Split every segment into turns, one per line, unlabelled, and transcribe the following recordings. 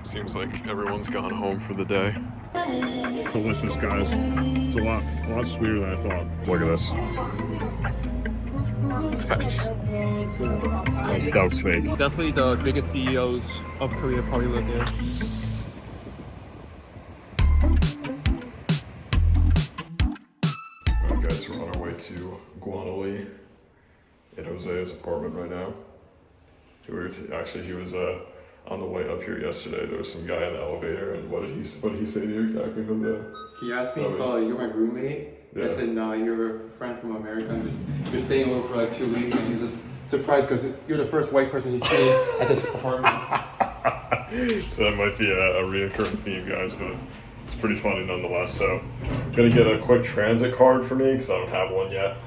Seems like everyone's gone home for the day.
It's delicious, guys. It's a lot sweeter than I thought.
Look at this. That was fake.
Definitely the biggest CEOs of Korea probably live there.
Alright guys, we're on our way to Gwangalli in Hosea's apartment right now. Actually, he was on the way up here yesterday. There was some guy in the elevator, and what did he say to you exactly, Hosea?
He asked me if you're my roommate. Yeah. I said, no, you're a friend from America. You're staying over for like 2 weeks, and he was just surprised because you're the first white person he's seen at this apartment.
So that might be a reoccurring theme, guys, but it's pretty funny nonetheless. So I'm gonna get a quick transit card for me because I don't have one yet.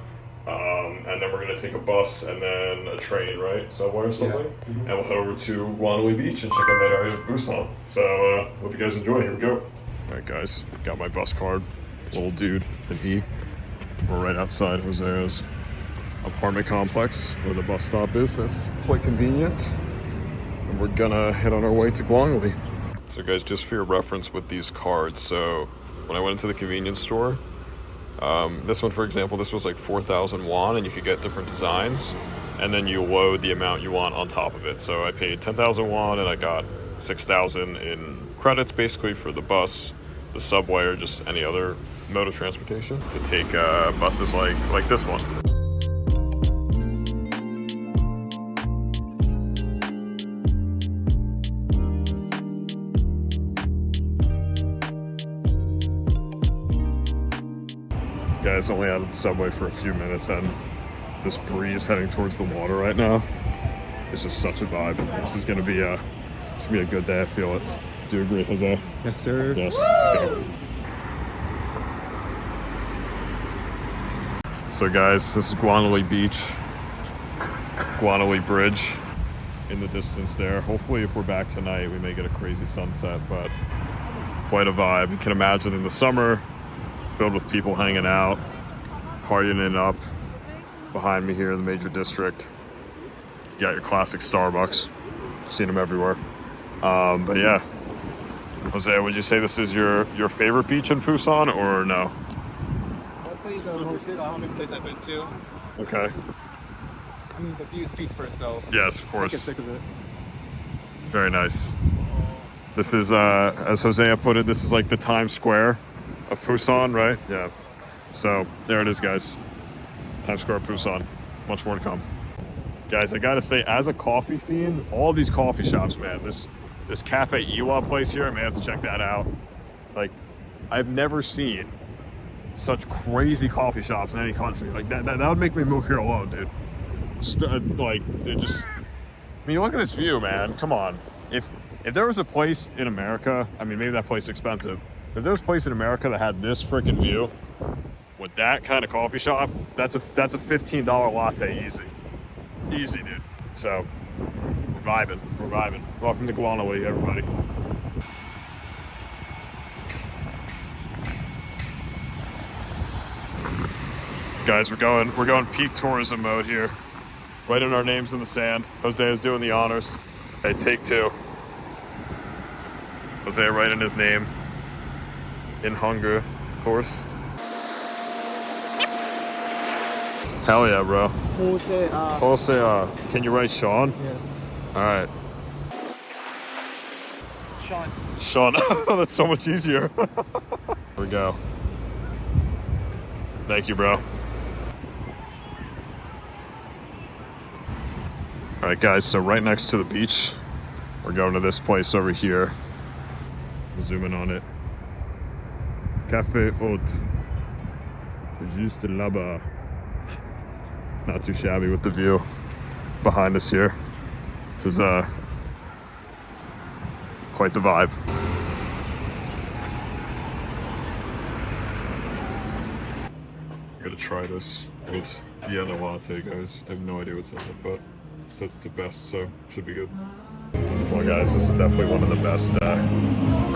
And then we're gonna take a bus and then a train, right? Subway or something. Yeah. Mm-hmm. And we'll head over to Gwangalli Beach and check out that area of Busan. So hope you guys enjoy. Here we go. All right, guys, got my bus card. Little dude, it's an E. We're right outside Hosea's apartment complex where the bus stop is. That's quite convenient. And we're gonna head on our way to Gwangalli. So guys, just for your reference with these cards, so when I went into the convenience store, this one, for example, this was like 4,000 won, and you could get different designs, and then you load the amount you want on top of it. So I paid 10,000 won, and I got 6,000 in credits, basically, for the bus, the subway, or just any other mode of transportation to take buses like this one. Guys, only out of the subway for a few minutes, and this breeze heading towards the water right now is just such a vibe. This is gonna be a good day. I feel it. Do you agree, Jose?
Yes, sir.
Yes. Let's go. So, guys, this is Gwangalli Beach, Gwangalli Bridge in the distance there. Hopefully, if we're back tonight, we may get a crazy sunset, but quite a vibe. You can imagine in the summer, filled with people hanging out, partying it up. Behind me here in the major district, you got your classic Starbucks. I've seen them everywhere. But yeah, Hosea, would you say this is your favorite beach in Busan or no?
That place I hosted, the only place I've been to.
Okay.
I mean, the view speaks for itself.
Yes, of course.
I get sick of it.
Very nice. This is, as Hosea put it, this is like the Times Square of Busan, right? Yeah. So there it is, guys. Times Square, Busan. Much more to come. Guys, I gotta say, as a coffee fiend, all these coffee shops, man, this Cafe Iwa place here, I may have to check that out. Like, I've never seen such crazy coffee shops in any country. Like, that would make me move here alone, dude. Just, like, they're just... I mean, look at this view, man. Come on. If there was a place in America, I mean, maybe that place is expensive. If there was a place in America that had this freaking view, with that kind of coffee shop, that's a $15 latte easy. Easy, dude. So, we're vibing. Welcome to Gwangalli, everybody. Guys, we're going peak tourism mode here. Writing our names in the sand. Hosea's doing the honors. Okay, take two. Hosea writing his name in Hangul, of course. Hell yeah, bro. Hosea. Can you write Sean?
Yeah.
All right.
Sean.
That's so much easier. Here we go. Thank you, bro. All right, guys, so right next to the beach, we're going to this place over here. Zoom in on it. Café Haute. Juste là-bas. Not too shabby with the view behind us here. This is quite the vibe. I'm gonna try this. It's Vienna latte, guys. I have no idea what's in it, but it says it's the best, so should be good. Well, guys, this is definitely one of the best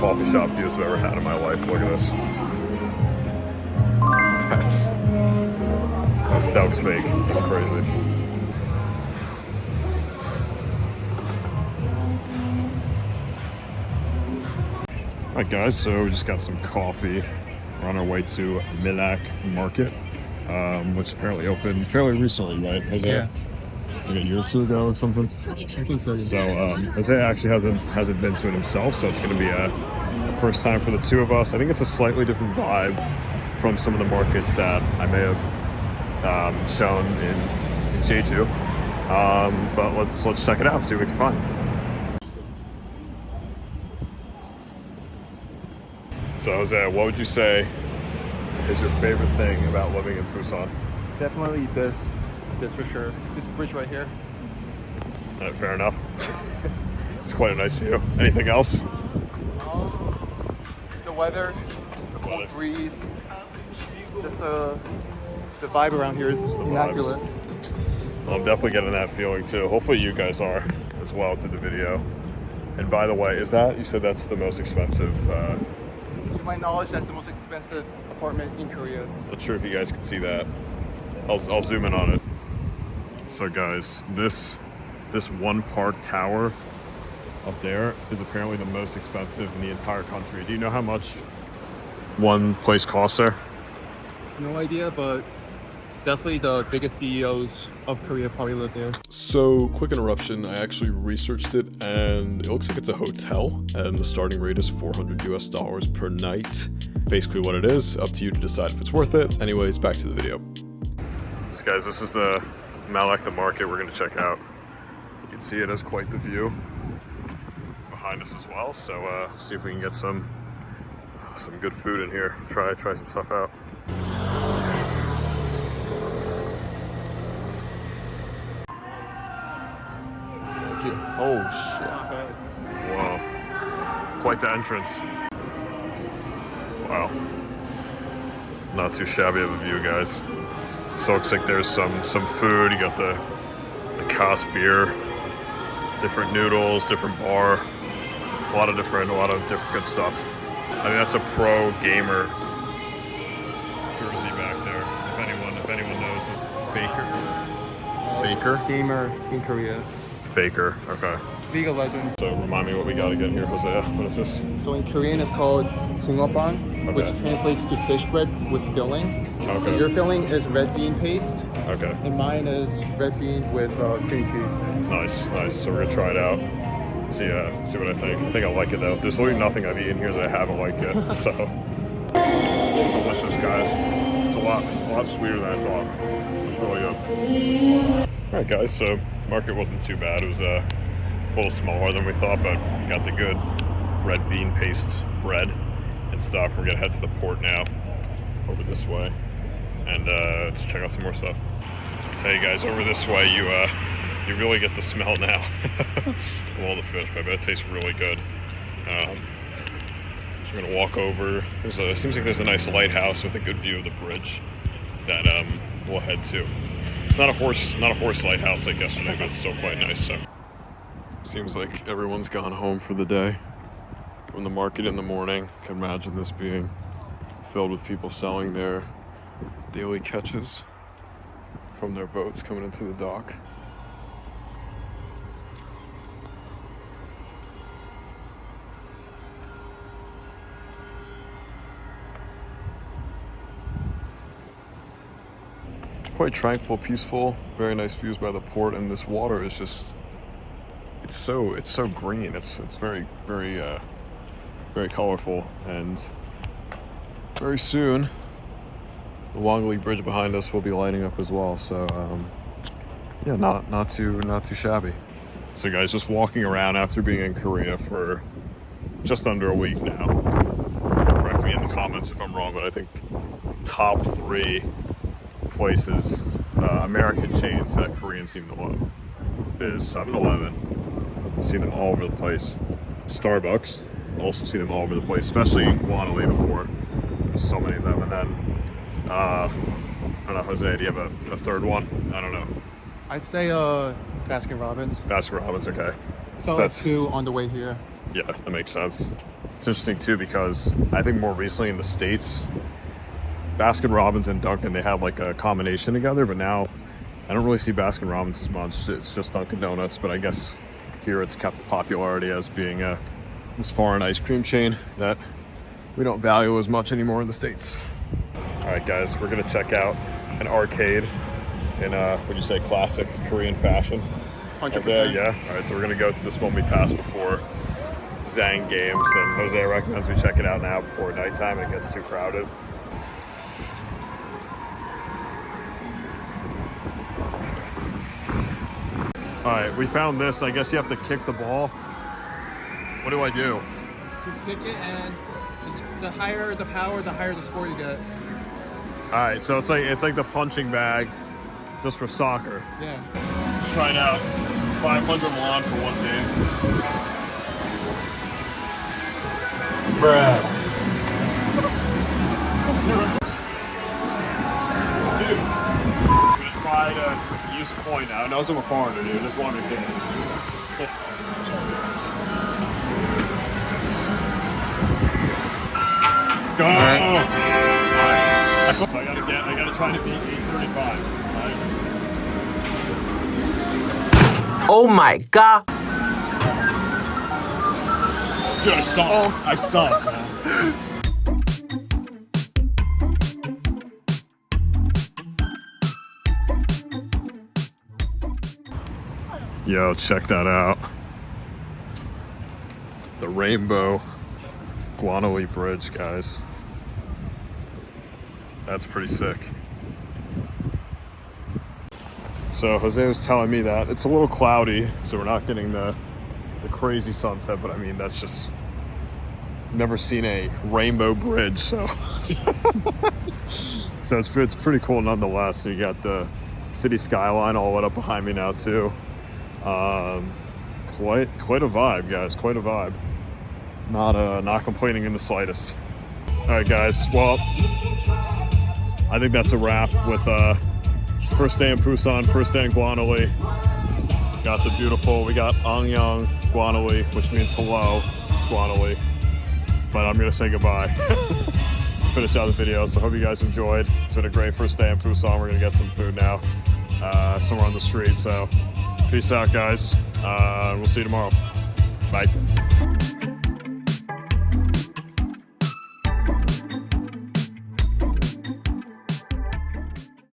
coffee shop views I've ever had in my life. Look at this. That was fake. That's crazy.
Alright guys, so we just got some coffee. We're on our way to Millac Market, which apparently opened fairly recently, right?
Yeah.
Like a year or two ago or something.
I think so.
So Hosea actually hasn't been to it himself, so it's going to be a first time for the two of us. I think it's a slightly different vibe from some of the markets that I may have shown in Jeju. But let's check it out, see what we can find. So Hosea, what would you say is your favorite thing about living in Busan?
Definitely this for sure. This bridge right here.
Fair enough. It's quite a nice view. Anything else?
The weather, the cold breeze, just the vibe around here is immaculate.
Well, I'm definitely getting that feeling too. Hopefully you guys are as well through the video. And by the way, you said that's the most expensive?
To my knowledge, that's the most expensive apartment in Korea.
Not sure if you guys can see that. I'll zoom in on it. So guys, this one park tower up there is apparently the most expensive in the entire country. Do you know how much one place costs there?
No idea, but definitely the biggest CEOs of Korea probably live there.
So, quick interruption, I actually researched it and it looks like it's a hotel and the starting rate is $400 per night. Basically what it is, up to you to decide if it's worth it. Anyways, back to the video.
So guys, this is the Millac, the market we're going to check out. You can see it has quite the view behind us as well, so see if we can get some good food in here. Try some stuff out.
Oh shit.
Wow. Quite the entrance. Wow. Not too shabby of a view, guys. So it looks like there's some food. You got the Kaas beer, different noodles, different bar, a lot of different good stuff. I think that's a pro gamer jersey back there. If anyone knows it. Faker?
Gamer in Korea.
Faker, okay.
League of Legends.
So remind me what we got again here, Hosea. What is this?
So in Korean it's called 붕어빵, which translates to fish bread with filling.
Okay.
Your filling is red bean paste,
Okay.
and mine is red bean with cream cheese.
Nice. So we're gonna try it out. See what I think. I think I'll like it though. There's literally nothing I've eaten here that I haven't liked yet. So it's delicious, guys. It's a lot sweeter than I thought. It's really good. All right, guys. So market wasn't too bad. It was a little smaller than we thought, but we got the good red bean paste bread and stuff. We're gonna head to the port now, over this way, and just check out some more stuff. I'll tell you guys, over this way, you really get the smell now of all the fish, but I bet it tastes really good. So we're gonna walk over. Seems like there's a nice lighthouse with a good view of the bridge that we'll head to. It's not a horse lighthouse like yesterday, but it's still quite nice. So seems like everyone's gone home for the day from the market in the morning. Can imagine this being filled with people selling their daily catches from their boats coming into the dock. Quite tranquil, peaceful, very nice views by the port, and this water is just it's so green. It's very colorful, and very soon the Gwangalli bridge behind us will be lighting up as well. So yeah, not too shabby. So guys, just walking around after being in Korea for just under a week now. Correct me in the comments if I'm wrong, but I think top 3 places, American chains that Koreans seem to love is 7-Eleven. Seen them all over the place. Starbucks, also seen them all over the place, especially in Gwangalli before. There's so many of them. And then, I don't know, Jose, do you have a third one? I don't know.
I'd say Baskin Robbins.
Baskin Robbins, okay.
So that's 2 on the way here.
Yeah, that makes sense. It's interesting too because I think more recently in the States, Baskin Robbins and Dunkin', they have like a combination together, but now I don't really see Baskin Robbins as much. It's just Dunkin' Donuts, but I guess here it's kept the popularity as being this foreign ice cream chain that we don't value as much anymore in the States. All right, guys, we're gonna check out an arcade in, would you say, classic Korean fashion?
100%.
Yeah. All right, so we're gonna go to this one we passed before, Zhang Games, and Hosea recommends we check it out now before nighttime and it gets too crowded. All right, we found this. I guess you have to kick the ball. What do I do?
You kick it, and the higher the power, the higher the score you get.
All right, so it's like the punching bag, just for soccer.
Yeah.
Let's try it out. 500 won for one game.
Bruh.
Dude, I'm gonna try to use coin now. I know I'm a foreigner, dude. Just wanted to get it. Let's go! All right. So I gotta try to beat 835.
Oh my god!
Dude, I suck. I suck, man. Yo, check that out. The Rainbow Gwangalli Bridge, guys. That's pretty sick. So Jose was telling me that it's a little cloudy, so we're not getting the crazy sunset, but I mean, that's just, never seen a rainbow bridge, so. So it's pretty cool nonetheless. So you got the city skyline all lit up behind me now too. Quite a vibe, guys, quite a vibe. Not complaining in the slightest. All right, guys, well, I think that's a wrap with first day in Busan, first day in Gwangalli. Got the beautiful, we got Angyang Gwangalli, which means hello, Gwangalli. But I'm gonna say goodbye. Finish out the video, so hope you guys enjoyed. It's been a great first day in Busan. We're gonna get some food now, somewhere on the street. So peace out, guys. We'll see you tomorrow. Bye.